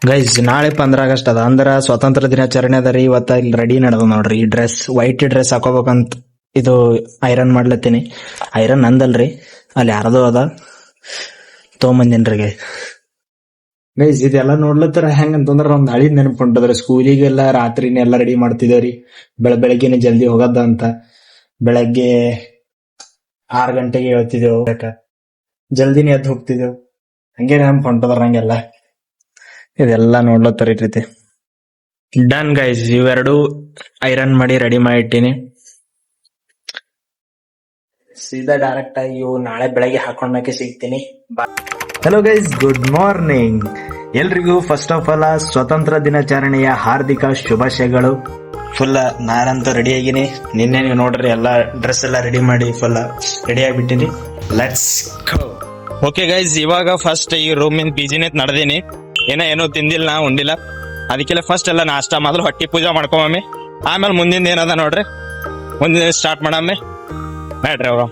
Guys ನಾಳೆ 15 August ಅದ ಅಂದ್ರ ಸ್ವಾತಂತ್ರ್ಯ ದಿನಾಚರಣೆ ಅದ ರೀ. ಇವತ್ತ ಇಲ್ಲಿ ರೆಡಿ ನಡೆದ ನೋಡ್ರಿ. ಈ ಡ್ರೆಸ್ ವೈಟ್ ಡ್ರೆಸ್ ಹಾಕೋಬೇಕಂತ ಇದು ಐರನ್ ಮಾಡ್ಲತ್ತೀನಿ. ಐರನ್ ನಂದಲ್ರಿ, ಅಲ್ಲಿ ಯಾರದೋ ಅದ ತೊಗೊಂಬಂದಿನ್ರಿ. ಗೈಸ್ ಇದೆಲ್ಲ ನೋಡ್ಲತ್ತರ ಹೆಂಗಂತಂದ್ರ ನಮ್ ನಾಳಿ ನೆನಪು ಹೊಂಟದ್ರಿ. ಸ್ಕೂಲಿಗೆಲ್ಲ ರಾತ್ರಿನೇ ಎಲ್ಲ ರೆಡಿ ಮಾಡ್ತಿದೇವ್ರಿ. ಬೆಳಗ್ಗೆನೆ ಜಲ್ದಿ ಹೋಗದ ಅಂತ. ಬೆಳಗ್ಗೆ 6 ಗಂಟೆಗೆ ಹೇಳ್ತಿದ್ದೇವು, ಜಲ್ದಿನೇ ಎದ್ದು ಹೋಗ್ತಿದ್ದೇವು. ಹಂಗೆ ನೆನಪು ಹೊಂಟದ್ರ ನಂಗೆಲ್ಲ. ಇದೆಲ್ಲ ನೋಡ್ಲತ್ತರ ಈ ರೀತಿ. ಡನ್ ಗೈಸ್, ಇವೆರಡು ಐರನ್ ಮಾಡಿ ರೆಡಿ ಮಾಡಿಟ್ಟಿನಿ. ಸೀದಾ ಡೈರೆಕ್ಟ್ ಆಗಿ ಇವು ನಾಳೆ ಬೆಳಗ್ಗೆ ಹಾಕೊಂಡಕ್ಕೆ ಸಿಗ್ತೀನಿ. ಹಲೋ ಗೈಸ್, ಗುಡ್ ಮಾರ್ನಿಂಗ್ ಎಲ್ರಿಗೂ. ಫಸ್ಟ್ ಆಫ್ ಆಲ್ ಸ್ವತಂತ್ರ ದಿನಾಚರಣೆಯ ಹಾರ್ದಿಕ ಶುಭಾಶಯಗಳು. ಫುಲ್ ನಾನಂತೂ ರೆಡಿ ಆಗಿನಿ. ನಿನ್ನೆ ನೀವು ನೋಡ್ರಿ ಎಲ್ಲ ಡ್ರೆಸ್ ಎಲ್ಲ ರೆಡಿ ಮಾಡಿ ಫುಲ್ ರೆಡಿ ಆಗಿಬಿಟ್ಟಿನಿ. Let's go. ಓಕೆ ಗೈಸ್, ಇವಾಗ ಫಸ್ಟ್ ಈ ರೂಮಿನ ಪಿಜಿನೇ ನಡೆದೀನಿ. ಏನೋ ತಿಂದಿಲ್ಲ, ನಾ ಉಂಡಿಲ್ಲ. ಅದಕ್ಕೆಲ್ಲ ಫಸ್ಟ್ ಎಲ್ಲ ನಾಷ್ಟಾ ಮೊದಲು ಹೊಟ್ಟಿ ಪೂಜಾ ಮಾಡ್ಕೊಮ್ಮೆ, ಆಮೇಲೆ ಮುಂದಿನ ಏನದ ನೋಡ್ರಿ, ಮುಂದಿನ ಸ್ಟಾರ್ಟ್ ಮಾಡಮ್ಮೆ ಬೇಡ್ರಿ ಅವ್ರು.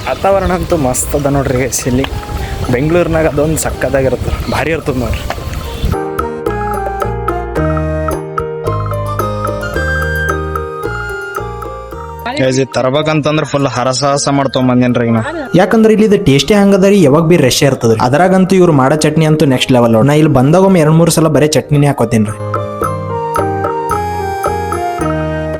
ವಾತಾವರಣ ಅಂತೂ ಮಸ್ತ್ ಅದ ನೋಡ್ರಿ ಗೈಸ್. ಇಲ್ಲಿ ಬೆಂಗಳೂರಿನಾಗ ಅದೊಂದು ಸಕ್ಕದಾಗಿರುತ್ತೆ, ಭಾರಿ ಇರ್ತದ ನೋಡ್ರಿ. ತರಬೇಕಂತಂದ್ರ ಫುಲ್ ಹರಸಾಹಸ ಮಾಡ್ಕೊಂಬಂದೇನ್ರಿ ನಾ. ಯಾಕಂದ್ರೆ ಇಲ್ಲಿ ಟೇಸ್ಟೇ ಹಂಗದರಿ, ಯಾವಾಗ ಬಿ ರಶ್ ಇರ್ತದ್ರಿ. ಅದ್ರಾಗಂತೂ ಇವ್ರು ಮಾಡೋ ಚಟ್ನಿ ಅಂತೂ ನೆಕ್ಸ್ಟ್ ಲೆವೆಲ್. ನಾ ಇಲ್ಲಿ ಬಂದಾಗ 2-3 ಸಲ ಬರೀ ಚಟ್ನಿನೇ ಹಾಕೋತೀನ್ರಿ.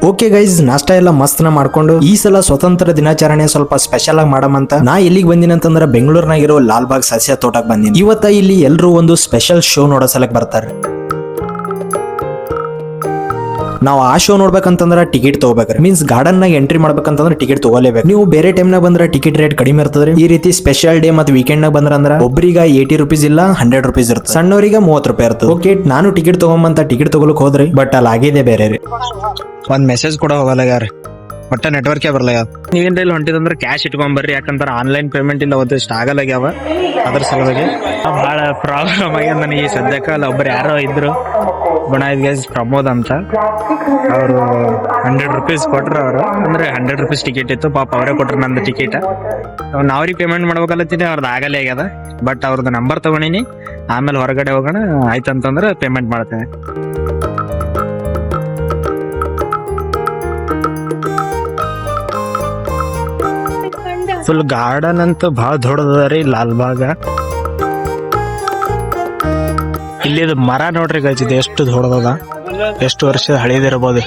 ಓಕೆ ಗೈಸ್, ನಾಷ್ಟಾ ಎಲ್ಲ ಮಸ್ತ್ ನ ಮಾಡ್ಕೊಂಡು ಈ ಸಲ ಸ್ವತಂತ್ರ ದಿನಾಚರಣೆ ಸ್ವಲ್ಪ ಸ್ಪೆಷಲ್ ಆಗಿ ಮಾಡಮಂತ ನಾ ಎಲ್ಲಿಗೆ ಬಂದಿನ ಅಂತಂದ್ರ ಬೆಂಗಳೂರಿನಾಗಿರೋ ಲಾಲ್ಬಾಗ್ ಸಸ್ಯ ತೋಟಕ್ಕೆ ಬಂದಿನಿ. ಇವತ್ತ ಇಲ್ಲಿ ಎಲ್ರು ಒಂದು ಸ್ಪೆಷಲ್ ಶೋ ನೋಡೋ ಸಲಕ್ ಬರ್ತಾರೆ. ನಾವು ಆ ಶೋ ನೋಡ್ಬೇಕಂತಂದ್ರ ಟಿಕೆಟ್ ತಗೋಬೇಕ್ರಿ. ಮೀನ್ಸ್ ಗಾರ್ಡನ್ ನಾಗ ಎಂಟ್ರಿ ಮಾಡ್ಬೇಕಂತಂದ್ರೆ ಟಿಕೆಟ್ ತಗೋಲೇಬೇಕು. ನೀವು ಬೇರೆ ಟೈಮ್ ನಾಗ ಬಂದ್ರೆ ಟಿಕೆಟ್ ರೇಟ್ ಕಡಿಮೆ ಇರ್ತದ್ರಿ. ಈ ರೀತಿ ಸ್ಪೆಷಲ್ ಡೇ ಮತ್ತು ವೀಕೆಂಡ್ ನಾಗ ಬಂದ್ರ ಒಬ್ಬರಿಗ 80 ರೂಪೀಸ್ ಇಲ್ಲ 100 ರೂಪೀಸ್ ಇರುತ್ತೆ. ಸಣ್ಣವರಿಗೆ 30 ರೂಪಾಯಿ ಇರ್ತದೆ. ಓಕೆ, ನಾನು ಟಿಕೆಟ್ ತಗೊಂಬಂತ ಟಿಕೆಟ್ ತಗೊಳಕ್ ಹೋದ್ರಿ, ಬಟ್ ಅಲ್ಲಿ ಆಗಿದೆ ಬೇರೆ ರೀ. ಒಂದ್ ಮೆಸೇಜ್ ಕೂಡ ಹೋಗಲ್ಲ ಯಾರು, ಒಟ್ಟ ನೆಟ್ವರ್ಕೇ ಬರಲ್ಲ. ನೀವೇನ್ರ ಇಲ್ಲಿ ಹೊಂಟಿದಂದ್ರೆ ಕ್ಯಾಶ್ ಇಟ್ಕೊಂಬರ್ರಿ, ಯಾಕಂದ್ರೆ ಆನ್ಲೈನ್ ಪೇಮೆಂಟ್ ಇಲ್ಲ ಒಂದಿಷ್ಟು ಆಗಲ್ಲಾಗ್ಯಾವ. ಅದ್ರ ಸಲುವಾಗಿ ಬಹಳ ಪ್ರಾಬ್ಲಮ್ ಆಗ್ಯದ ನನಗೆ ಈ ಸದ್ಯಕ್ಕೆ. ಅಲ್ಲಿ ಒಬ್ಬರು ಯಾರೋ ಇದ್ರು, ಗುಣಾಯ್ದ ಗೈಸ್ ಪ್ರಮೋದ್ ಅಂತ, ಅವರು 100 ರೂಪೀಸ್ ಕೊಟ್ರು. ಅವರು ಅಂದ್ರೆ 100 ರೂಪೀಸ್ ಟಿಕೆಟ್ ಇತ್ತು, ಪಾಪ ಅವರೇ ಕೊಟ್ರು ನಂದು ಟಿಕೆಟ್. ನಾವ್ರಿಗೆ ಪೇಮೆಂಟ್ ಮಾಡ್ಬೇಕಲ್ಲತ್ತೀನಿ, ಅವ್ರದ್ದು ಆಗಲೇ ಆಗ್ಯದ. ಬಟ್ ಅವ್ರದ್ದು ನಂಬರ್ ತಗೊಂಡಿನಿ, ಆಮೇಲೆ ಹೊರಗಡೆ ಹೋಗೋಣ ಆಯ್ತಂತಂದ್ರೆ ಪೇಮೆಂಟ್ ಮಾಡ್ತೇನೆ. ಫುಲ್ ಗಾರ್ಡನ್ ಅಂತೂ ಬಹಳ ದೊಡ್ಡದ ರೀ ಲಾಲ್ಬಾಗ. ಇಲ್ಲಿದು ಮರ ನೋಡ್ರಿ ಗೈಸ್, ಇದು ಎಷ್ಟು ದೊಡ್ಡದ, ಎಷ್ಟು ವರ್ಷ ಹಳೇದಿರಬಹುದು.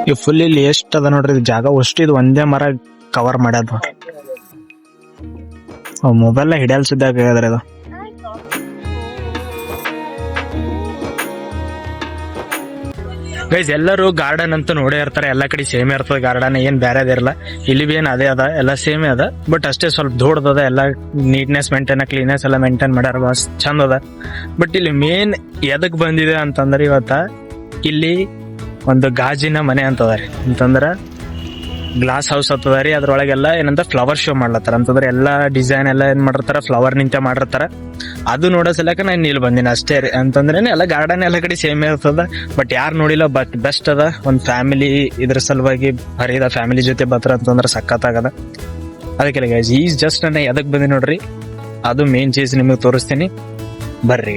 ಈ ಫುಲ್ ಇಲ್ಲಿ ಎಷ್ಟು ಅದ ನೋಡ್ರಿ ಜಾಗ, ಅಷ್ಟು ಇದು ಒಂದೇ ಮರ ಕವರ್ ಮಾಡ್ಯಾದ. ಮೊಬೈಲ್ ಹಿಡಿಯಲ್ ಸುದ್ದಿ ಆಗ್ಯದ್ರಿ ಅದು. ಗೈಸ್ ಎಲ್ಲರೂ ಗಾರ್ಡನ್ ಅಂತ ನೋಡೇ ಇರ್ತಾರೆ, ಎಲ್ಲಾ ಕಡೆ ಸೇಮ್ ಇರ್ತದೆ ಗಾರ್ಡನ್, ಏನ್ ಬೇರೆದಿರಲ್ಲ. ಇಲ್ಲಿ ಬಿ ಏನ್ ಅದೇ ಅದ, ಎಲ್ಲ ಸೇಮೇ ಅದ. ಬಟ್ ಅಷ್ಟೇ ಸ್ವಲ್ಪ ದೊಡ್ಡದ, ಎಲ್ಲ ನೀಟ್ನೆಸ್ ಮೇಂಟೈನ್, ಕ್ಲೀನೆಸ್ ಎಲ್ಲ ಮೇಂಟೈನ್ ಮಾಡ್ಯಾರ, ಬಸ್ ಚಂದ ಅದ. ಬಟ್ ಇಲ್ಲಿ ಮೇನ್ ಎದಕ್ ಬಂದಿದೆ ಅಂತಂದ್ರೆ ಇವತ್ತ ಇಲ್ಲಿ ಒಂದು ಗಾಜಿನ ಮನೆ ಅಂತದ ರೀ. ಅಂತಂದ್ರ ಗ್ಲಾಸ್ ಹೌಸ್ ಆಗ್ತದ ರೀ. ಅದ್ರೊಳಗೆಲ್ಲ ಏನಂತ ಫ್ಲವರ್ ಶೋ ಮಾಡ್ಲತ್ತಾರ. ಅಂತಂದ್ರೆ ಎಲ್ಲಾ ಡಿಸೈನ್ ಎಲ್ಲ ಏನ್ ಮಾಡಿರ್ತಾರ, ಫ್ಲವರ್ ನಿಂತ ಮಾಡಿರ್ತಾರ. ಅದು ನೋಡೋ ಸಲಕ ನಾನು ಇಲ್ಲಿ ಬಂದಿನಿ ಅಷ್ಟೇ ರೀ. ಅಂತಂದ್ರೆ ಎಲ್ಲ ಗಾರ್ಡನ್ ಎಲ್ಲ ಕಡೆ ಸೇಮ್ ಇರ್ತದ. ಬಟ್ ಯಾರು ನೋಡಿಲ್ಲ, ಬಟ್ ಬೆಸ್ಟ್ ಅದ. ಒಂದ್ ಫ್ಯಾಮಿಲಿ ಇದ್ರ ಸಲುವಾಗಿ ಹರಿದ ಫ್ಯಾಮಿಲಿ ಜೊತೆ ಬತ್ರ ಅಂತಂದ್ರೆ ಸಖತ್ತಾಗದ. ಅದಕ್ಕೆಲ್ಲ ಗೈಸ್ ಈ ಜಸ್ಟ್ ನಾನು ಎದಕ್ ಬಂದಿ ನೋಡ್ರಿ, ಅದು ಮೇನ್ ಚೀಸ್ ನಿಮಗೆ ತೋರಿಸ್ತೀನಿ ಬರ್ರಿ.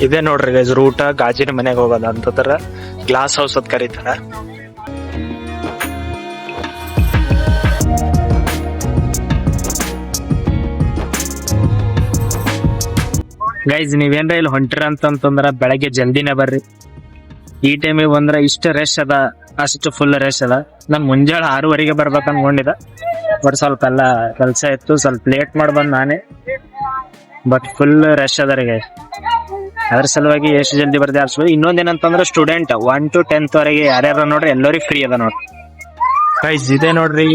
ಇದೇ ನೋಡ್ರಿ ಗೈಸ್ ರೂಟ, ಗಾಜಿನ ಮನೆಗೆ ಹೋಗೋದ ಅಂತಂದ್ರ ಗ್ಲಾಸ್ ಹೌಸ್ ಅಂತ ಕರೀತಾರ. ಗೈಸ್ ನೀವೇನ್ರ ಇಲ್ಲಿ ಹೊಂಟಿರ ಅಂತಂದ್ರ ಬೆಳಗ್ಗೆ ಜಲ್ದಿನೇ ಬರ್ರಿ. ಈ ಟೈಮಿಗೆ ಬಂದ್ರ ಇಷ್ಟ ರಶ್ ಅದ, ಅಷ್ಟು ಫುಲ್ ರಶ್ ಅದ. ನಾನ್ ಮುಂಜಾನೆ 6:30 ಬರ್ಬೇಕ ಅನ್ಕೊಂಡಿದ್ದ, ಬಟ್ ಸ್ವಲ್ಪ ಎಲ್ಲ ಕೆಲಸ ಇತ್ತು, ಸ್ವಲ್ಪ ಲೇಟ್ ಮಾಡಿ ಬಂದ್ ನಾನೇ. ಬಟ್ ಫುಲ್ ರಶ್ ಅದ ರೀ ಗೈಸ್. ಅದ್ರ ಸಲುವಾಗಿ ಎಷ್ಟು ಜಲ್ದಿ ಬರ್ದೆ ಅರ್ಸ್ಬೋದು. ಇನ್ನೊಂದೇನಂತಂದ್ರೆ ಸ್ಟೂಡೆಂಟ್ 1 to 10th ವರೆಗೆ ಯಾರ್ಯಾರ ನೋಡ್ರಿ ಎಲ್ಲರಿಗೂ ಫ್ರೀ ಅದ ನೋಡ್ರಿ ಗೈಸ್. ಇದೆ ನೋಡ್ರಿ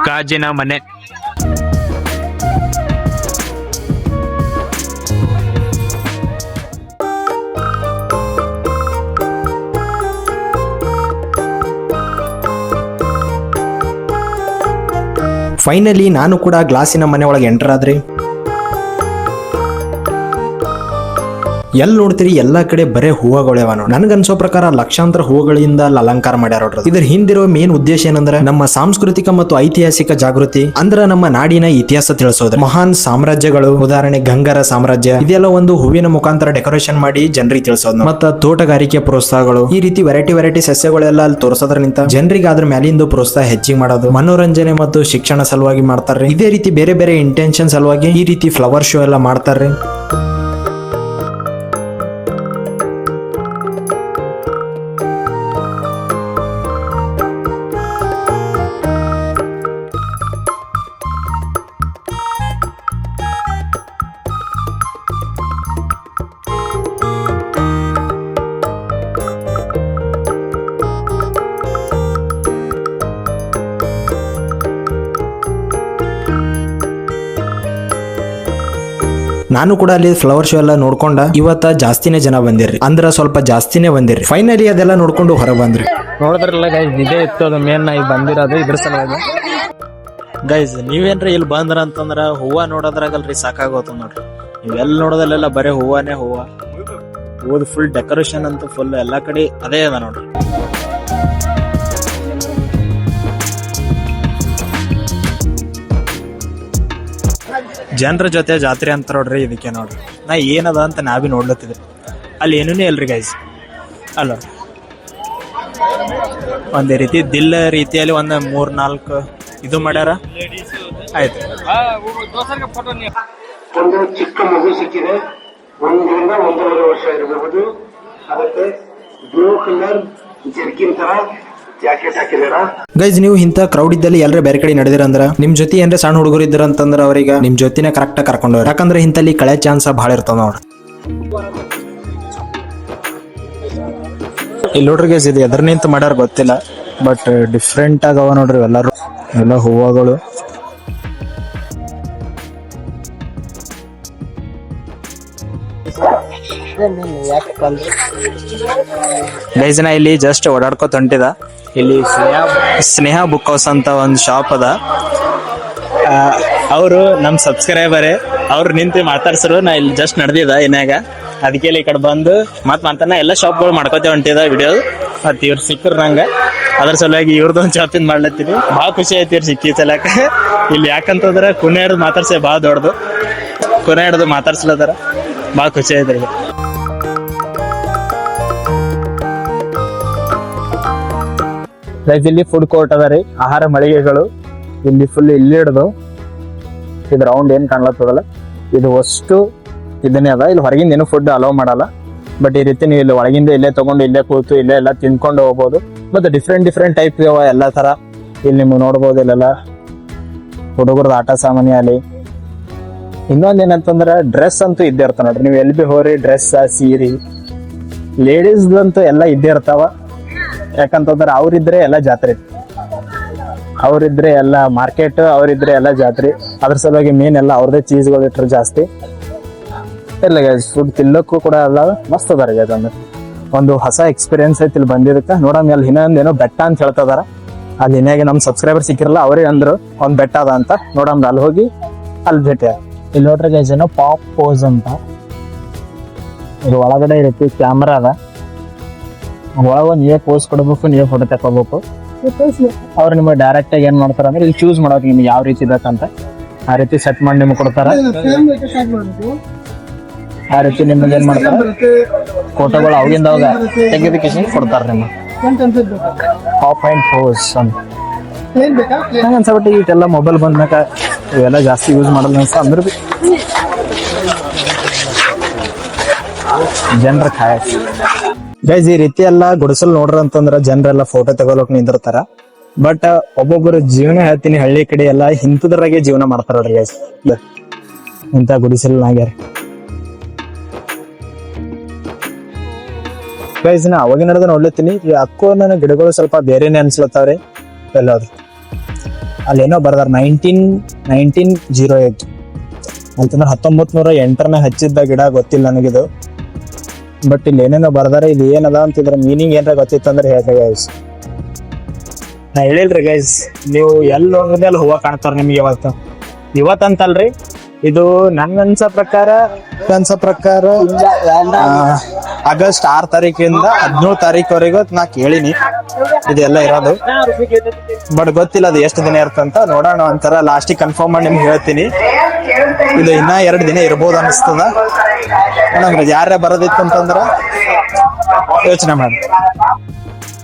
ಗಾಜಿನ ಮನೆ. ಫೈನಲಿ ನಾನು ಕೂಡ ಗ್ಲಾಸಿನ ಮನೆ ಒಳಗೆ ಎಂಟರ್ ಆದ್ರಿ. ಎಲ್ಲಿ ನೋಡ್ತೀರಿ ಎಲ್ಲಾ ಕಡೆ ಬರೇ ಹೂವಗಳವ ನೋಡಿ. ನನ್ಗ ಅನ್ಸೋ ಪ್ರಕಾರ ಲಕ್ಷಾಂತರ ಹೂವುಗಳಿಂದ ಅಲ್ಲಿ ಅಲಂಕಾರ ಮಾಡ್ಯಾರ ನೋಡ್ರಿ. ಇದ್ರ ಹಿಂದಿರೋ ಮೇನ್ ಉದ್ದೇಶ ಏನಂದ್ರೆ ನಮ್ಮ ಸಾಂಸ್ಕೃತಿಕ ಮತ್ತು ಐತಿಹಾಸಿಕ ಜಾಗೃತಿ, ಅಂದ್ರ ನಮ್ಮ ನಾಡಿನ ಇತಿಹಾಸ ತಿಳಿಸೋದು. ಮಹಾನ್ ಸಾಮ್ರಾಜ್ಯಗಳು, ಉದಾಹರಣೆ ಗಂಗರ ಸಾಮ್ರಾಜ್ಯ, ಇದೆಲ್ಲ ಒಂದು ಹೂವಿನ ಮುಖಾಂತರ ಡೆಕೋರೇಷನ್ ಮಾಡಿ ಜನರಿಗೆ ತಿಳಿಸೋದು. ಮತ್ತ ತೋಟಗಾರಿಕೆ ಪ್ರೋತ್ಸಾಹಗಳು, ಈ ರೀತಿ ವೆರೈಟಿ ಸಸ್ಯಗಳೆಲ್ಲ ಅಲ್ಲಿ ತೋರಿಸೋದ್ರಿಂದ ಜನರಿಗೆ ಅದ್ರ ಮ್ಯಾಲಿಂದ ಪ್ರೋತ್ಸಾಹ ಹೆಚ್ಚಿಗೆ ಮಾಡೋದು. ಮನೋರಂಜನೆ ಮತ್ತು ಶಿಕ್ಷಣ ಸಲುವಾಗಿ ಮಾಡ್ತಾರ್ರಿ. ಇದೇ ರೀತಿ ಬೇರೆ ಬೇರೆ ಇಂಟೆನ್ಷನ್ ಸಲುವಾಗಿ ಈ ರೀತಿ ಫ್ಲವರ್ ಶೋ ಎಲ್ಲ ಮಾಡ್ತಾರ್ರಿ. ನಾನು ಕೂಡ ಅಲ್ಲಿ ಫ್ಲವರ್ ಶೋ ಎಲ್ಲ ನೋಡ್ಕೊಂಡ ಇವತ್ತ ಜಾಸ್ತಿನೇ ಜನ ಬಂದಿರ್ರಿ, ಅಂದ್ರ ಸ್ವಲ್ಪ ಜಾಸ್ತಿನೇ ಬಂದಿರ್ರಿ. ಫೈನಲಿ ಅದೆಲ್ಲ ನೋಡ್ಕೊಂಡು ಹೊರ ಬಂದ್ರಿ. ನೋಡಿದ್ರಲ್ಲ ಗೈಸ್, ಇದೇ ಇತ್ತು ಅದು ಮೇನ್ ಈಗ ಬಂದಿರೋದು ಇದ್ರ ಸಲುವಾಗಿ. ಗೈಸ್ ನೀವೇನ್ರಿ ಇಲ್ಲಿ ಬಂದ್ರ ಅಂತಂದ್ರ ಹೂವ ನೋಡೋದ್ರಾಗಲ್ರಿ ಸಾಕಾಗೋತ ನೋಡ್ರಿ. ನೀವೆಲ್ಲ ನೋಡೋದಲ್ಲೆಲ್ಲ ಬರೇ ಹೂವಾನೇ ಹೂವ. ಹೂವದ್ ಫುಲ್ ಡೆಕೋರೇಷನ್ ಅಂತೂ ಫುಲ್ ಎಲ್ಲಾ ಕಡೆ ಅದೇ ಅದ ನೋಡ್ರಿ. ಜನರ ಜೊತೆ ಜಾತ್ರೆ ಅಂತ ನೋಡ್ರಿ ಇದಕ್ಕೆ ನೋಡ್ರಿ. ನಾ ಏನದ ಅಂತ ನಾವೇ ನೋಡ್ಲತ್ತಿದ್ರಿ, ಅಲ್ಲಿ ಏನೂ ಇಲ್ರಿ ಗೈಸ್. ಅಲ್ಲ ಒಂದೇ ರೀತಿ ದಿಲ್ಲ ರೀತಿಯಲ್ಲಿ ಒಂದ್ 3-4 ಇದು ಮಾಡ್ಯಾರ. ಆಯ್ತು, ಒಂದು ಚಿಕ್ಕ ಮಗು ಸಿಕ್ಕಿದೆ, 1 ರಿಂದ 1.5 ವರ್ಷ ಇರಬಹುದು. ಅದಕ್ಕೆ ಬ್ಲೂ ಕಲರ್ ಜರ್ಕಿನ್ ತರ ಜಾಕೆಟ್ ಹಾಕಿದಾರ. ಗೈಸ್ ನೀವು ಇಂಥ ಕ್ರೌಡ್ ಇದ್ದಲ್ಲಿ ಎಲ್ಲರೂ ಬೇರೆ ಕಡೆ ನಡೆದಿರ ಅಂದ್ರ ನಿಮ್ ಜೊತೆ ಏನ್ರ ಸಣ್ಣ ಹುಡುಗರು ಇದ್ರ ಅಂತಂದ್ರ ಅವ್ರಿಗೆ ನಿಮ್ ಜೊತೆನೆ ಕರೆಕ್ಟ್ ಕರ್ಕೊಂಡು ಹೋಗ್ರಿ. ಯಾಕಂದ್ರೆ ಇಂತಲ್ಲಿ ಕಳೆ ಚಾನ್ಸ್ ಬಹಳ ಇರ್ತಾವ ನೋಡ್ರಿ. ಇಲ್ಲಿ ನೋಡ್ರಿ ಗೈಸ್, ಇದು ಎದ್ರ ನಿಂತ ಮಾಡ್ಯಾರ ಗೊತ್ತಿಲ್ಲ, ಬಟ್ ಡಿಫ್ರೆಂಟ್ ಆಗವ ನೋಡ್ರಿ ಎಲ್ಲಾರು. ಎಲ್ಲ ಹೂವಗಳು ಗೈಸ್ ನಾ ಇಲ್ಲಿ ಜಸ್ಟ್ ಓಡಾಡ್ಕೋತ ಹೊಂಟಿದ. ಇಲ್ಲಿ ಸ್ನೇಹ ಬುಕ್ ಹೌಸ್ ಅಂತ ಒಂದು ಶಾಪ್ ಅದ. ಅವರು ನಮ್ ಸಬ್ಸ್ಕ್ರೈಬರೇ, ಅವ್ರು ನಿಂತು ಮಾತಾಡ್ಸರು. ನಾ ಇಲ್ಲಿ ಜಸ್ಟ್ ನಡೆದಿದ ಏನಾಗ, ಅದಕ್ಕೆ ಈ ಕಡೆ ಬಂದು ಮಾತಾನ ಎಲ್ಲ ಶಾಪ್ಗಳು ಮಾಡ್ಕೋತೇವೆ ಹೊಂಟಿದ ವಿಡಿಯೋ. ಮತ್ ಇವ್ರು ಸಿಕ್ಕರು ನಂಗ, ಅದ್ರ ಸಲುವಾಗಿ ಇವ್ರದೊಂದು ಶಾಪಿಂಗ್ ಮಾಡ್ಲತ್ತೀನಿ. ಭಾಳ ಖುಷಿ ಆಯ್ತು ಇವ್ರು ಸಿಕ್ಕಿ ಸಲಕ. ಇಲ್ಲಿ ಯಾಕಂತಂದ್ರ ಕುನೆ ಹಿಡ್ದು ಮಾತಾಡ್ಸೇ ಭಾಳ ದೊಡ್ಡದು, ಕುನೆ ಹಿಡ್ದು ಮಾತಾಡ್ಸ್ಲದಾರ, ಭಾಳ ಖುಷಿ ಆಯ್ತು. ಇಲ್ಲಿ ಫುಡ್ ಕೋರ್ಟ್ ಅದ ರೀ, ಆಹಾರ ಮಳಿಗೆಗಳು. ಇಲ್ಲಿ ಫುಲ್ ಇಲ್ಲಿ ಹಿಡ್ದು ಇದು ರೌಂಡ್ ಏನ್ ಕಾಣ್ಲತ್ತದಲ್ಲ, ಇದು ಅಷ್ಟು ಇದನ್ನೇ ಅದ. ಇಲ್ಲಿ ಹೊರಗಿಂದ ಏನು ಫುಡ್ ಅಲೋ ಮಾಡಲ್ಲ, ಬಟ್ ಈ ರೀತಿ ನೀವು ಇಲ್ಲಿ ಒಳಗಿಂದ ಇಲ್ಲೇ ತಗೊಂಡು ಇಲ್ಲೇ ಕೂತು ಇಲ್ಲೇ ಎಲ್ಲ ತಿನ್ಕೊಂಡು ಹೋಗ್ಬೋದು. ಮತ್ತೆ ಡಿಫ್ರೆಂಟ್ ಟೈಪ್ ಇವ ಎಲ್ಲ ತರ ಇಲ್ಲಿ ನಿಮ್ಗೆ ನೋಡ್ಬೋದು. ಇಲ್ಲೆಲ್ಲ ಹುಡುಗರದ ಆಟ ಸಾಮಾನ್ಯ ಅಲ್ಲಿ. ಇನ್ನೊಂದ್ ಏನಂತಂದ್ರ ಡ್ರೆಸ್ ಅಂತೂ ಇದ್ದೇ ಇರ್ತಾವ ನೋಡ್ರಿ. ನೀವು ಎಲ್ಲಿ ಬಿ ಹೋರಿ ಡ್ರೆಸ್ ಸೀರೆ ಲೇಡೀಸ್ ಅಂತೂ ಎಲ್ಲ ಇದ್ದೇ ಇರ್ತಾವ. ಯಾಕಂತಂದ್ರೆ ಅವ್ರಿದ್ರೆ ಎಲ್ಲ ಜಾತ್ರೆ, ಅವ್ರಿದ್ರೆ ಎಲ್ಲ ಮಾರ್ಕೆಟ್, ಅವ್ರಿದ್ರೆ ಎಲ್ಲ ಜಾತ್ರೆ. ಅದ್ರ ಸಲುವಾಗಿ ಮೇನ್ ಎಲ್ಲ ಅವ್ರದೇ ಚೀಸ್ಗಳು ಇಟ್ರೆ ಜಾಸ್ತಿ ಇಲ್ಲ ಗೈಸ್. ಫುಡ್ ತಿನ್ನಕ್ಕೂ ಕೂಡ ಎಲ್ಲ ಮಸ್ತ್ ಅದಾರ ಗೈಸ್. ಅಂದ್ರೆ ಒಂದು ಹೊಸ ಎಕ್ಸ್ಪೀರಿಯನ್ಸ್ ಐತಿ ಇಲ್ಲಿ ಬಂದಿದ್ದಕ್ಕೆ. ನೋಡಮ್ ಅಲ್ಲಿ ಇನ್ನೊಂದೇನೋ ಬೆಟ್ಟ ಅಂತ ಹೇಳ್ತದಾರ. ಅಲ್ಲಿ ಇನ್ನಾಗೆ ನಮ್ ಸಬ್ಸ್ಕ್ರೈಬರ್ ಸಿಕ್ಕಿರಲ್ಲ, ಅವರೇ ಅಂದ್ರು ಒಂದ್ ಬೆಟ್ಟ ಅದ ಅಂತ. ನೋಡಮ್ ಅಲ್ಲಿ ಹೋಗಿ ಅಲ್ಲಿ ಭೇಟಿ. ಇಲ್ಲಿ ನೋಡ್ರಿ ಗೈಸ್ ಏನೋ ಪಾಪ್ ಪೋಸ್ ಅಂತ, ಇದು ಒಳಗಡೆ ಇರುತ್ತೆ ಕ್ಯಾಮ್ರಾ ಅದ. ಒಳಗ ನೀವೇ ಪೋಸ್ ಕೊಡ್ಬೇಕು, ನೀವೇ ಫೋಟೋ ತಕೋಬೇಕು. ಅವ್ರು ನಿಮಗೆ ಡೈರೆಕ್ಟ್ ಆಗಿ ಏನ್ ಮಾಡ್ತಾರ ಅಂದ್ರೆ ಇಲ್ಲಿ ಚೂಸ್ ಮಾಡೋದು ನಿಮ್ಗೆ ಯಾವ ರೀತಿ ಬೇಕಂತ, ಆ ರೀತಿ ಸೆಟ್ ಮಾಡಿ ನಿಮ್ಗೆ ಕೊಡ್ತಾರ. ಆ ರೀತಿ ನಿಮ್ಗೆ ಏನ್ ಮಾಡ್ತಾರ, ಫೋಟೋಗಳು ಅವಾಗಿಂದ ಅವಾಗ ತೆಗೆದಕ್ಕೆ ಕೊಡ್ತಾರ ನಿಮ್ಗೆ. ಪಾಪ್ ಅಂಡ್ ಪೋಸ್ ಅಂತ ನಂಗೆ ಅನ್ಸಬಿಟ್ಟು ಈಟೆಲ್ಲ ಮೊಬೈಲ್ ಬಂದ್ಮ್ಯಾಕ ಇವೆಲ್ಲ ಜಾಸ್ತಿ ಯೂಸ್ ಮಾಡಲ್ಲ ಅನ್ಸ. ಅಂದ್ರೆ ಬಿ ಜನರ ಖಾಯ ಗೈಸ್ ಈ ರೀತಿ ಎಲ್ಲ ಗುಡಿಸಲ್ ನೋಡ್ರ ಅಂತಂದ್ರ ಜನರೆಲ್ಲ ಫೋಟೋ ತಗೊಳಕ್ ನಿಂದಿರ್ತಾರ. ಬಟ್ ಒಬ್ಬೊಬ್ಬರು ಜೀವನ ಹೇಳ್ತೀನಿ, ಹಳ್ಳಿ ಕಡೆ ಎಲ್ಲ ಇಂಥದ್ರಾಗೆ ಜೀವನ ಮಾಡ್ತಾರ ನೋಡ್ರಿ ಗೈಸ್. ಇಂಥ ಗುಡಿಸಲ್ನಾಗ್ಯಾರ ಗೈಸ್. ನಾ ಅವಾಗ ನಡೆದ ನೋಡ್ಲತ್ತೀನಿ, ಅಕ್ಕೋ ನನ್ನ ಗಿಡಗಳು ಸ್ವಲ್ಪ ಬೇರೆನೆ ಅನ್ಸ್ಲತ್ತಾವ್ರಿ. ಎಲ್ಲಾದ್ರು ಅಲ್ಲೇನೋ ಬರ್ದಾರ 1908 ಅಂತಂದ್ರೆ 1908 ಹಚ್ಚಿದ್ದ ಗಿಡ, ಗೊತ್ತಿಲ್ಲ ನನಗಿದು. ಬಟ್ ಇಲ್ಲಿ ಏನೇನೋ ಬರ್ದಾರ. ಇದು ಏನದ ಅಂತಿದ್ರ ಮೀನಿಂಗ್ ಏನಾರ ಗೊತ್ತಿತ್ತಂದ್ರೆ ಹೇಳ್ರಿ ಗೈಸ್. ನಾ ಹೇಳಿಲ್ರಿ ಗೈಸ್, ನೀವು ಎಲ್ಲಿ ಹೋಗಿದ್ರೆ ಅಲ್ಲಿ ಹೂವ ಕಾಣ್ತಾರ ನಿಮ್ಗೆ. ಇವತ್ತಂತಲ್ರಿ ಇದು ನನ್ಗನ್ಸೋ ಪ್ರಕಾರ ಆಗಸ್ಟ್ 6 ತಾರೀಕಿಂದ 17 ತಾರೀಕುವರೆಗೂ ನಾ ಕೇಳಿನಿ ಇದೆಲ್ಲ ಇರೋದು. ಬಟ್ ಗೊತ್ತಿಲ್ಲ ಅದು ಎಷ್ಟು ದಿನ ಇರ್ತಂತ, ನೋಡೋಣ ಒಂಥರ ಲಾಸ್ಟಿಗೆ ಕನ್ಫರ್ಮ್ ಮಾಡಿ ನಿಮ್ಗೆ ಹೇಳ್ತೀನಿ. ಇದು ಇನ್ನ 2 ದಿನ ಇರ್ಬೋದು ಅನಿಸ್ತದ. ನಮ್ಗೆ ಯಾರೇ ಬರೋದಿತ್ತು ಅಂತಂದ್ರ ಯೋಚನೆ ಮಾಡಿ.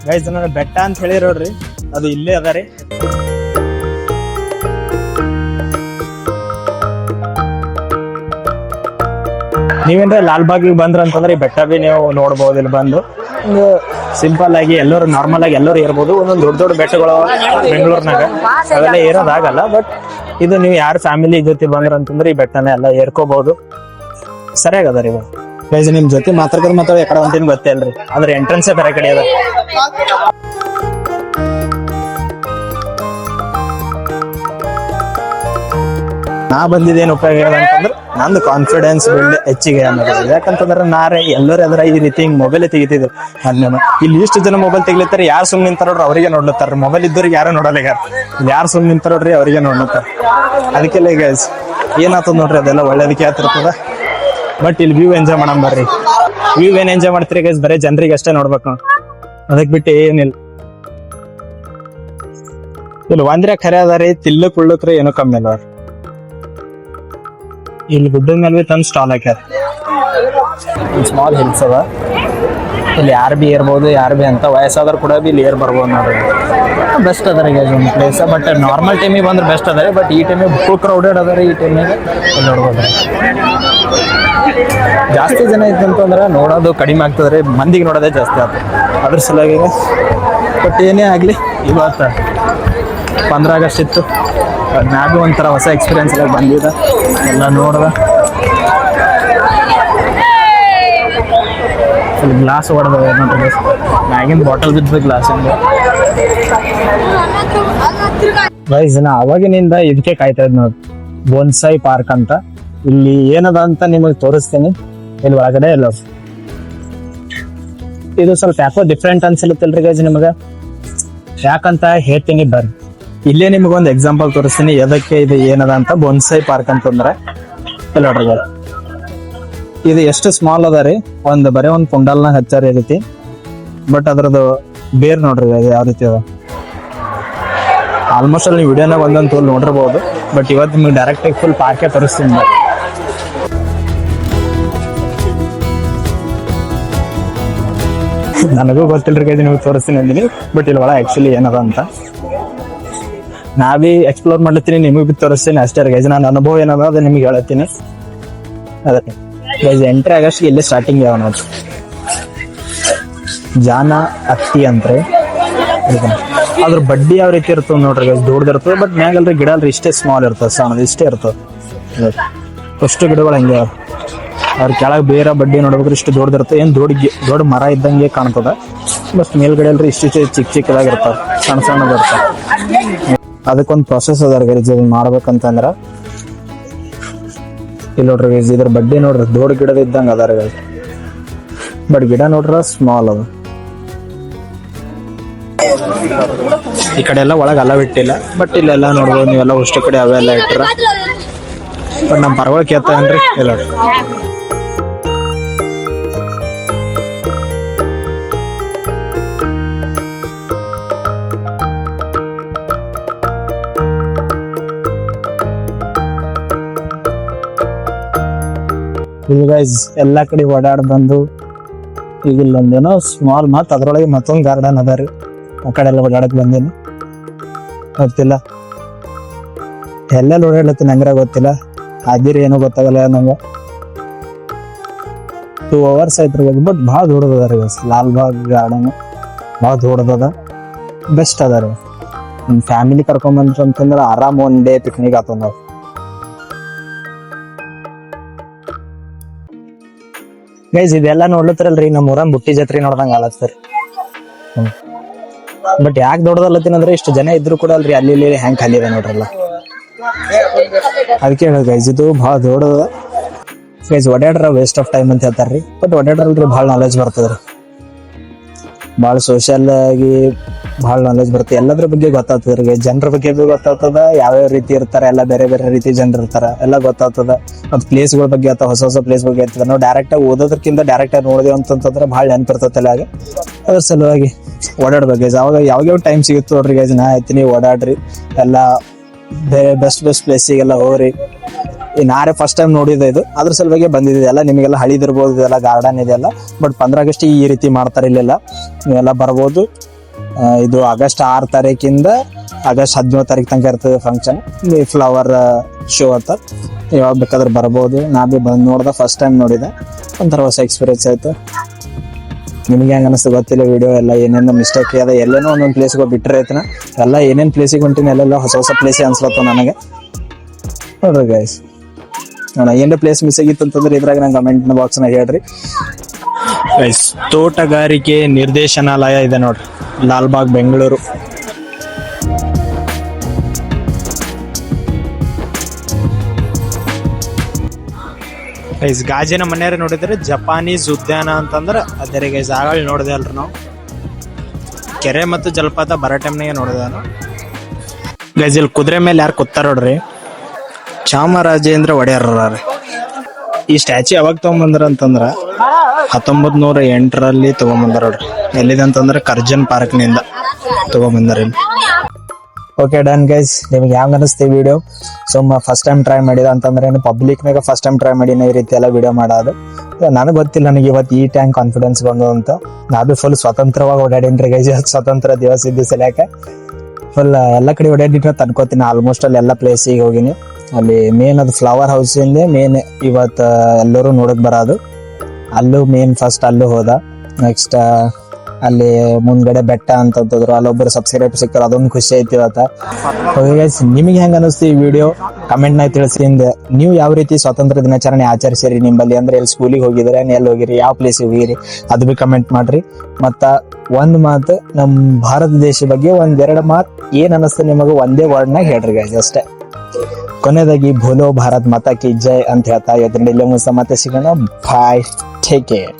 ಗೈಸ್ ನಾನು ಬೆಟ್ಟ ಅಂತ ಹೇಳಿ ನೋಡ್ರಿ, ಅದು ಇಲ್ಲೇ ಅದ ರೀ. ನೀವೇನ್ರ ಲಾಲ್ಬಾಗಿಗೆ ಬಂದ್ರ ಅಂತಂದ್ರೆ ಈ ಬೆಟ್ಟ ಬಿ ನೀವು ನೋಡ್ಬೋದು. ಇಲ್ಲಿ ಬಂದು ಸಿಂಪಲ್ ಆಗಿ ಎಲ್ಲರೂ ನಾರ್ಮಲ್ ಆಗಿ ಎಲ್ಲರೂ ಇರ್ಬೋದು. ಒಂದೊಂದು ದೊಡ್ಡ ದೊಡ್ಡ ಬೆಟ್ಟಗಳು ಬೆಂಗಳೂರಿನಾಗ ಅವೆಲ್ಲ ಏರೋದಾಗಲ್ಲ. ಬಟ್ ಇದು ನೀವು ಯಾರು ಫ್ಯಾಮಿಲಿ ಜೊತೆ ಬಂದ್ರ ಅಂತಂದ್ರೆ ಈ ಬೆಟ್ಟನ ಎಲ್ಲ ಏರ್ಕೋಬಹುದು. ಸರಿಯಾಗದ ರೀ ಇವಾಗ. ಗೈಸ್ ನಿಮ್ ಜೊತೆ ಮಾತಾಡ್ಕೊಂಡು ಎಕಡೆ ಹೊಂಟೀನಿ ಗೊತ್ತೇ ಅಲ್ರಿ, ಅದ್ರ ಎಂಟ್ರೆನ್ಸೇ ಬೇರೆ ಕಡೆ ಅದ. ನಾ ಬಂದಿದ್ದೇನು ಉಪಯೋಗ ಅಂತಂದ್ರೆ ನಂದು ಕಾನ್ಫಿಡೆನ್ಸ್ ಬಿಲ್ಡ್ ಹೆಚ್ಚಿಗೆ ಅನ್ನೋದು. ಯಾಕಂತಂದ್ರೆ ನಾರೇ ಎಲ್ಲರೂ ಅದರ ಈ ರೀತಿ ಹಿಂಗ್ ಮೊಬೈಲ್ ತೆಗಿತಿದ್ರು. ಇಲ್ಲಿ ಇಷ್ಟು ಜನ ಮೊಬೈಲ್ ತೆಗಿಲಿತ್ತಾರೆ, ಯಾರು ಸುಮ್ಮನೆ ನಿಂತಾರೋಡ್ರಿ ಅವರಿಗೆ ನೋಡ್ಲತ್ತಾರ. ಮೊಬೈಲ್ ಇದ್ದವ್ರಿಗೆ ಯಾರು ನೋಡಲ್ಲ. ಯಾರು ಸುಮ್ಮನೆ ನಿಂತಾರೋಡ್ರಿ ಅವರಿಗೆ ನೋಡ್ಲತ್ತಾರ. ಅದಕ್ಕೆಲ್ಲ ಈಗ ಏನಾಗ್ತದ ನೋಡ್ರಿ, ಅದೆಲ್ಲ ಒಳ್ಳೇದಕ್ಕೆ ಆಗ್ತಿರ್ತದ. ಬಟ್ ಇಲ್ಲಿ ವ್ಯೂ ಎಂಜಾಯ್ ಮಾಡಮ್ ಬರ್ರಿ. ವ್ಯೂ ಏನ್ ಎಂಜಾಯ್ ಮಾಡ್ತೀರಿ ಗೈಸ್, ಬರೀ ಜನರಿಗೆ ಅಷ್ಟೇ ನೋಡ್ಬೇಕು. ಅದಕ್ ಬಿಟ್ಟು ಏನಿಲ್ಲ. ಇಲ್ಲಿ ಒಂದ್ರೆ ಖರೆ ಅದಾರಿ, ತಿಲ್ಲು ಕುಳ್ಳಕ್ರಿ ಏನೋ ಕಮ್ಮಿ ಅಲ್ವ. ಇಲ್ಲಿ ಗುಡ್ಡದ ಮೇಲೆ ತಂದು ಸ್ಟಾಲ್ ಹಾಕ್ಯಾರ. ಸ್ಮಾಲ್ ಹಿಲ್ಸ್ ಅದ, ಇಲ್ಲಿ ಯಾರು ಬಿ ಏರ್ಬೋದು, ಯಾರು ಬಿ ಅಂತ ವಯಸ್ಸಾದ್ರು ಕೂಡ ಬಿ ಇಲ್ಲಿ ಏರ್ ಬರ್ಬೋದು ನೋಡ್ರಿ. ಬೆಸ್ಟ್ ಅದ ರೀ ಒಂದು ಪ್ಲೇಸ್. ಬಟ್ ನಾರ್ಮಲ್ ಟೈಮಿಗೆ ಬಂದ್ರೆ ಬೆಸ್ಟ್ ಅದ ರೀ. ಬಟ್ ಈ ಟೈಮಿಗೆ ಫುಲ್ ಕ್ರೌಡೆಡ್ ಅದ ರೀ. ಈ ಟೈಮಿಗೆ ನೋಡ್ಬೋದು. ಜಾಸ್ತಿ ಜನ ಇತ್ತಂತಂದ್ರೆ ನೋಡೋದು ಕಡಿಮೆ ಆಗ್ತದೆ ರೀ, ಮಂದಿಗೆ ನೋಡೋದೇ ಜಾಸ್ತಿ ಆಗ್ತದೆ. ಅದ್ರ ಸಲುವಾಗಿ ಬಟ್ ಏನೇ ಆಗಲಿ ಇವತ್ತು 15 ಆಗಸ್ಟ್ ಇತ್ತು. ನಾ ಬಿ ಒಂಥರ ಹೊಸ ಎಕ್ಸ್ಪೀರಿಯನ್ಸ್ ಎಲ್ಲ ಬಂದಿದೆ, ಎಲ್ಲ ನೋಡ್ದೆ. ಗ್ಲಾಸ್ ಹೊಡೆದ ನೋಡ್ರಿ, ಮ್ಯಾಗಿನ ಬಾಟಲ್ ಬಿದ್ದು ಗ್ಲಾಸಿಂದ. ಗೈಸ್ ನಾ ಅವಾಗಿನಿಂದ ಇದಕ್ಕೆ ಕಾಯ್ತಾ ಇದ್ ನೋಡಿ, ಬೋನ್ಸಾಯಿ ಪಾರ್ಕ್ ಅಂತ. ಇಲ್ಲಿ ಏನದ ಅಂತ ನಿಮಗೆ ತೋರಿಸ್ತೀನಿ. ಇಲ್ಲಿ ಒಳಗಡೆ ಎಲ್ಲ ಇದು ಸ್ವಲ್ಪ ಯಾಕೋ ಡಿಫ್ರೆಂಟ್ ಅನ್ಸಿಲತ್ತಲ್ರಿ ಗೈಸ್ ನಿಮಗೆ. ಯಾಕಂತ ಹೇಳ್ತೀನಿ ಬರ್ರಿ. ಇಲ್ಲೇ ನಿಮಗೊಂದು ಎಕ್ಸಾಂಪಲ್ ತೋರಿಸ್ತೀನಿ ಎದಕ್ಕೆ ಇದು ಏನದ ಅಂತ. ಬೋನ್ಸಾಯಿ ಪಾರ್ಕ್ ಅಂತಂದ್ರೆ ಇಲ್ಲ ನೋಡ್ರಿ, ಇದು ಎಷ್ಟು ಸ್ಮಾಲ್ ಅದ ರೀ. ಬರೀ ಒಂದು ಕುಂಡಲ್ನ ಹಚ್ಚಾರ ಈ ರೀತಿ. ಬಟ್ ಅದ್ರದ್ದು ಬೇರ್ ನೋಡ್ರಿ ಯಾವ ರೀತಿ ಅದ. ಆಲ್ಮೋಸ್ಟ್ ಅಲ್ಲಿ ವಿಡಿಯೋನಾಗ ಒಂದೊಂದು ತೋಲ್ ನೋಡಿರ್ಬೋದು. ಬಟ್ ಇವತ್ತು ನಿಮ್ಗೆ ಡೈರೆಕ್ಟ್ ಆಗಿ ಫುಲ್ ಪಾರ್ಕೇ ತೋರಿಸ್ತೀನಿ. ನನಗೂ ಗೊತ್ತಿಲ್ರಿ ಗೈಸ್, ನಿಮಗೆ ತೋರಿಸ್ತೀನಿ ಅಂದಿನಿ. ಬಟ್ ಇಲ್ಲಿ ಒಳ ಆಕ್ಚುಲಿ ಏನದ ಅಂತ ನಾವೇ ಎಕ್ಸ್ಪ್ಲೋರ್ ಮಾಡ್ಲತ್ತೀನಿ, ನಿಮಗೆ ಬಿ ತೋರಿಸ್ತೀನಿ ಅಷ್ಟೇ ಗೈಸ್. ನನ್ನ ಅನುಭವ ಏನದ ಅದು ನಿಮ್ಗೆ ಹೇಳತ್ತೀನಿ. ಅದಕ್ಕೆ ಗೈಸ್ 8 ಆಗಸ್ಟ್ ಇಲ್ಲಿ ಸ್ಟಾರ್ಟಿಂಗ್ ಯಾವ ನೋಡಿ, ಜಾನ ಅತ್ತಿ ಅಂತ್ರಿ. ಅದ್ರ ಬಡ್ಡಿ ಯಾವ ರೀತಿ ಇರ್ತದೆ ನೋಡ್ರಿ ಗೈಸ್, ದೊಡ್ಡದಿರ್ತದೆ. ಬಟ್ ಮ್ಯಾಗಲ್ರಿ ಗಿಡ ಅಲ್ರಿ ಇಷ್ಟೇ ಸ್ಮಾಲ್ ಇರ್ತದೆ, ಸಣ್ಣದು ಇಷ್ಟೇ ಇರ್ತದೆ. ಅಷ್ಟು ಗಿಡಗಳು ಹಂಗೆ ಅದ್ರ ಕೆಳಗೆ ಬೇರೆ ಬಡ್ಡಿ ನೋಡ್ಬೇಕ್ರಿ ಇಷ್ಟು ದೊಡ್ಡದಿರ್ತದೆ. ಏನು ದೊಡ್ಡ ಮರ ಇದ್ದಂಗೆ ಕಾಣ್ತದ. ಬಟ್ ಮೇಲ್ಗಡೆ ಅಲ್ರಿ ಇಷ್ಟು ಚಿಕ್ಕ ಚಿಕ್ಕದಾಗಿರ್ತಾವ, ಸಣ್ಣ ಸಣ್ಣದಿರ್ತಾವ. ಅದಕ್ಕೊಂದು ಪ್ರೊಸೆಸ್ ಅದ ಗೈಸ್ ಇದನ್ನ ಮಾಡ್ಬೇಕಂತಂದ್ರ. ಇಲ್ಲಿ ನೋಡ್ರಿ ಗೈಸ್ ಇದ್ರ ಬಡ್ಡಿ ನೋಡ್ರಿ ದೊಡ್ಡ ಗಿಡದ ಇದ್ದಂಗ ಅದಾರ ಗೈಸ್. ಬಟ್ ಗಿಡ ನೋಡ್ರ ಸ್ಮಾಲ್ ಅದ. ಈ ಕಡೆ ಎಲ್ಲ ಒಳಗೆ ಅಲ್ಲ ಬಿಟ್ಟಿಲ್ಲ. ಬಟ್ ಇಲ್ಲೆಲ್ಲ ನೋಡ್ಬೋದು ನೀವೆಲ್ಲ ಅಷ್ಟು ಕಡೆ ಅವೆಲ್ಲ ಇಟ್ಟರ. ಬಟ್ ನಮ್ಮ ಪರವಾಗಿ ಕೇಳ್ತಾನ್ರಿ ಇಲ್ಲ ಗೈಸ್ ಎಲ್ಲಾ ಕಡೆ ಓಡಾಡ್ ಬಂದು ಈಗ ಇಲ್ಲೊಂದೇನೋ ಸ್ಮಾಲ್ ಮತ್ ಅದ್ರೊಳಗೆ ಮತ್ತೊಂದು ಗಾರ್ಡನ್ ಅದ ರೀ. ಆ ಕಡೆ ಎಲ್ಲ ಓಡಾಡಕ್ ಬಂದೇನಿ, ಗೊತ್ತಿಲ್ಲ ಎಲ್ಲೆಲ್ಲ ಓಡಾಡ್ಲತ್ತೀನಿ ಹಂಗ್ರ ಗೊತ್ತಿಲ್ಲ. ಹಾದಿರಿ ಏನೋ ಗೊತ್ತಾಗಲ್ಲ ನಂಗೆ. 2 hours ಆಯ್ತು ರೀ. ಬಟ್ ಭಾಳ ದೊಡ್ಡದ ರೀ ಲಾಲ್ಬಾಗ್ ಗಾರ್ಡನ್, ಭಾಳ ದೊಡ್ಡದ. ಬೆಸ್ಟ್ ಅದ ರೀ. ನಿಮ್ಮ ಫ್ಯಾಮಿಲಿ ಕರ್ಕೊಂಡ್ ಅಂತಂದ್ರೆ ಆರಾಮ್ 1 day ಪಿಕ್ನಿಕ್ ಆತದ ನಾವು. ಗೈಸ್ ಇದೆಲ್ಲ ನೋಡ್ಲತ್ತಿರಲ್ರಿ, ನಮ್ಮ ಊರನ್ ಬುಟ್ಟಿ ಜಾತ್ರೆ ನೋಡ್ದಂಗ ಆಲತ್ತರಿ. ಬಟ್ ಯಾಕೆ ದೊಡ್ಡದಲ್ಲತ್ತೀನಂದ್ರೆ ಇಷ್ಟು ಜನ ಇದ್ರು ಕೂಡ ಅಲ್ರಿ ಅಲ್ಲಿ ಇಲ್ಲಿ ಹೆಂಗ್ ಖಾಲಿ ಇದೆ ನೋಡ್ರಲ್ಲ. ಅದಕ್ಕೆ ಹೇಳ ಗೈಸ್ ಇದು ಭಾಳ ದೊಡ್ಡದ. ಗೈಸ್ ಓಡಾಡ್ರ ವೇಸ್ಟ್ ಆಫ್ ಟೈಮ್ ಅಂತ ಹೇಳ್ತಾರ್ರಿ. ಬಟ್ ಓಡಾಡ್ರಲ್ರಿ ಭಾಳ ನಾಲೆಜ್ ಬರ್ತದ್ರಿ. ಭಾಳ ಸೋಷಿಯಲ್ ಆಗಿ ಭಾಳ ನಾಲೆಜ್ ಬರುತ್ತೆ, ಎಲ್ಲದ್ರ ಬಗ್ಗೆ ಗೊತ್ತಾಗ್ತದೆ ಅವ್ರಿಗೆ, ಜನರ ಬಗ್ಗೆ ಭೀ ಗೊತ್ತಾಗ್ತದ, ಯಾವ್ಯಾವ ರೀತಿ ಇರ್ತಾರೆ, ಎಲ್ಲ ಬೇರೆ ಬೇರೆ ರೀತಿ ಜನರು ಇರ್ತಾರ, ಎಲ್ಲ ಗೊತ್ತಾಗ್ತದ. ಮತ್ತು ಪ್ಲೇಸ್ಗಳ ಬಗ್ಗೆ ಅಥವಾ ಹೊಸ ಹೊಸ ಪ್ಲೇಸ್ ಬಗ್ಗೆ ಇರ್ತದೆ. ನಾವು ಡೈರೆಕ್ಟಾಗಿ ಓದೋದಕ್ಕಿಂತ ಡೈರೆಕ್ಟಾಗಿ ನೋಡಿದೆವು ಅಂತಂತಂದ್ರೆ ಭಾಳ ನೆನಪಿರ್ತೈತಲ್ಲ ಹಾಗೆ. ಅದ್ರ ಸಲುವಾಗಿ ಓಡಾಡ್ಬೇಕು ಯಾವಾಗ ಟೈಮ್ ಸಿಗುತ್ತೋ ನೋಡ್ರಿ ಗೈಸ್, ನಾ ಹೇಳ್ತೀನಿ ಓಡಾಡ್ರಿ, ಎಲ್ಲ ಬೇರೆ ಬೆಸ್ಟ್ ಪ್ಲೇಸಿಗೆಲ್ಲ ಹೋಗ್ರಿ. ನಾರೇ ಫಸ್ಟ್ ಟೈಮ್ ನೋಡಿದೆ ಇದು, ಅದ್ರ ಸಲುವಾಗಿ ಬಂದಿದೆ. ಎಲ್ಲ ನಿಮಗೆಲ್ಲ ಹಳಿದಿರ್ಬೋದು, ಇದೆಲ್ಲ ಗಾರ್ಡನ್ ಇದೆಲ್ಲ. ಬಟ್ 15 ಆಗಸ್ಟ್ ಈ ರೀತಿ ಮಾಡ್ತಾರೆ ಇಲ್ಲೆಲ್ಲ, ನೀವೆಲ್ಲ ಬರ್ಬೋದು. ಇದು ಆಗಸ್ಟ್ 6 ತಾರೀಕಿಂದ ಆಗಸ್ಟ್ 17 ತಾರೀಕು ತನಕ ಇರ್ತದೆ ಫಂಕ್ಷನ್. ಫ್ಲವರ್ ಶೋ ಅಂತ, ಯಾವಾಗ ಬೇಕಾದ್ರೆ ಬರ್ಬೋದು. ನಾ ಭೀ ಬಂದು ನೋಡ್ದೆ, ಫಸ್ಟ್ ಟೈಮ್ ನೋಡಿದೆ, ಒಂಥರ ಹೊಸ ಎಕ್ಸ್ಪೀರಿಯನ್ಸ್ ಆಯ್ತು. ನಿಮ್ಗೆ ಹೆಂಗೆ ಅನಿಸ್ತು ಗೊತ್ತಿಲ್ಲ, ವಿಡಿಯೋ ಎಲ್ಲ ಏನೇನು ಮಿಸ್ಟೇಕ್ ಅದ, ಎಲ್ಲೇನೋ ಒಂದೊಂದು ಪ್ಲೇಸ್ಗೆ ಬಿಟ್ಟರೆ ಐತನ, ಎಲ್ಲ ಏನೇನು ಪ್ಲೇಸಿಗೆ ಹೊಂಟಿನಿ ಎಲ್ಲೆಲ್ಲ ಹೊಸ ಹೊಸ ಪ್ಲೇಸೇ ಅನ್ಸ್ಲತ್ತ ನನಗೆ. ನೋಡ್ರಿ ಗೈಸ್, ನಾನು ಏನೇ ಪ್ಲೇಸ್ ಮಿಸ್ ಆಗಿತ್ತು ಅಂತಂದ್ರೆ ಇದ್ರಾಗ ನಂಗೆ ಕಮೆಂಟ್ ಬಾಕ್ಸ್ನಾಗ ಹೇಳ್ರಿ. ಗೈಸ್ ತೋಟಗಾರಿಕೆ ನಿರ್ದೇಶನಾಲಯ ಇದೆ ನೋಡ್ರಿ, ಲಾಲ್ಬಾಗ್ ಬೆಂಗಳೂರು. ಗೈಸ್ ಗಾಜಿನ ಮನೆಯವ್ರೆ ನೋಡಿದ್ರೆ ಜಪಾನೀಸ್ ಉದ್ಯಾನ ಅಂತಂದ್ರೆ ಅದೇ ರೀ ಗೈಸ್. ಆಗಳ ನೋಡಿದೆ ಅಲ್ರಿ ನಾವು, ಕೆರೆ ಮತ್ತು ಜಲಪಾತ ಬರೋ ಟೈಮ್ನಾಗೆ ನೋಡಿದೆ ನಾನು. ಗೈಸ್ ಇಲ್ಲಿ ಕುದುರೆ ಮೇಲೆ ಯಾರು ಕೂತಾರ ನೋಡ್ರಿ, ಚಾಮರಾಜೇಂದ್ರ ಒಡೆಯರ್. ಈ ಸ್ಟ್ಯಾಚು ಯಾವಾಗ ತಗೊಂಬಂದ್ರ ಅಂತಂದ್ರ 1908ರಲ್ಲಿ ತಗೊಂಬಂದಾರ ನೋಡ್ರಿ. ಎಲ್ಲಿದೆ ಅಂತಂದ್ರೆ ಕರ್ಜನ್ ಪಾರ್ಕ್ನಿಂದ ತಗೊಂಬಂದಾರ ಇಲ್ಲಿ. ಓಕೆ ಡನ್ ಗೈಸ್, ನಿಮ್ಗೆ ಹೆಂಗೆ ಅನಿಸ್ತೀವಿ ವಿಡಿಯೋ? ಸುಮ್ಮ ಫಸ್ಟ್ ಟೈಮ್ ಟ್ರೈ ಮಾಡಿದ ಅಂತಂದ್ರೆ ಪಬ್ಲಿಕ್ನಾಗ ಫಸ್ಟ್ ಟೈಮ್ ಟ್ರೈ ಮಾಡಿನ ಈ ರೀತಿ ಎಲ್ಲ ವಿಡಿಯೋ ಮಾಡೋದು. ನನಗೆ ಗೊತ್ತಿಲ್ಲ ನನಗೆ ಇವತ್ತು ಈ ಟೈಮ್ ಕಾನ್ಫಿಡೆನ್ಸ್ ಬಂದು ಅಂತ. ನಾ ಭೀ ಫುಲ್ ಸ್ವತಂತ್ರವಾಗಿ ಓಡಾಡೀನಿ ಗೈಸ್, ಸ್ವತಂತ್ರ ದಿವಸ ಇದ್ದು ಸಲಕ್ಕೆ ಫುಲ್ ಎಲ್ಲ ಕಡೆ ಓಡಾಡಿನ ತನ್ಕೋತೀನಿ. ಆಲ್ಮೋಸ್ಟ್ ಅಲ್ಲಿ ಎಲ್ಲ ಪ್ಲೇಸಿಗೆ ಹೋಗಿನಿ. ಅಲ್ಲಿ ಮೇನ್ ಅದು ಫ್ಲವರ್ ಹೌಸಿಂದ ಮೇನ್ ಇವತ್ತು ಎಲ್ಲರೂ ನೋಡಕ್ ಬರೋದು. ಅಲ್ಲೂ ಮೇನ್ ಫಸ್ಟ್ ಅಲ್ಲೂ ಹೋದ. ನೆಕ್ಸ್ಟ್ ಅಲ್ಲಿ ಮುಂದ್ಗಡೆ ಬೆಟ್ಟ ಅಂತಂದ್ರು, ಅಲ್ಲೊಬ್ಬರು ಸಬ್ಸ್ಕ್ರೈಬ್ ಸಿಕ್ತಾರೆ, ಅದೊಂದು ಖುಷಿ ಐತಿ ಇವತ್ತ. ಗೈಸ್ ನಿಮಗೆ ಹೆಂಗ ಅನಿಸ್ತು ಈ ವಿಡಿಯೋ ಕಮೆಂಟ್ನಾಗ ತಿಳಿಸಿ. ನೀವು ಯಾವ ರೀತಿ ಸ್ವಾತಂತ್ರ್ಯ ದಿನಾಚರಣೆ ಆಚರಿಸಿರಿ ನಿಂಬಲ್ಲಿ, ಅಂದ್ರೆ ಎಲ್ಲಿ ಸ್ಕೂಲಿಗೆ ಹೋಗಿದ್ರೆ ಎಲ್ಲಿ ಹೋಗಿರಿ, ಯಾವ ಪ್ಲೇಸಿಗೆ ಹೋಗಿರಿ, ಅದು ಭೀ ಕಮೆಂಟ್ ಮಾಡ್ರಿ. ಮತ್ತ ಒಂದ್ ಮಾತು ನಮ್ಮ ಭಾರತ ದೇಶ ಬಗ್ಗೆ 1-2 ಮಾತು ಏನ್ ಅನಿಸ್ತು ನಿಮಗೆ ಒಂದೇ ವರ್ಡ್ನಾಗ ಹೇಳ್ರಿ ಗೈಸ್ ಅಷ್ಟೇ. ಕೊನೆಯದಾಗಿ ಭೋಲೋ ಭಾರತ್ ಮಾತಾ ಕಿ ಜೈ ಅಂತ ಹೇಳ್ತಾ ಇವತ್ತಿನ ಇಲ್ಲೇ ಮುಗಿಸ ಮತ್ತೆ ಸಿಗೋಣ. ಬಾಯ್, ಟೇಕ್ ಕೇರ್.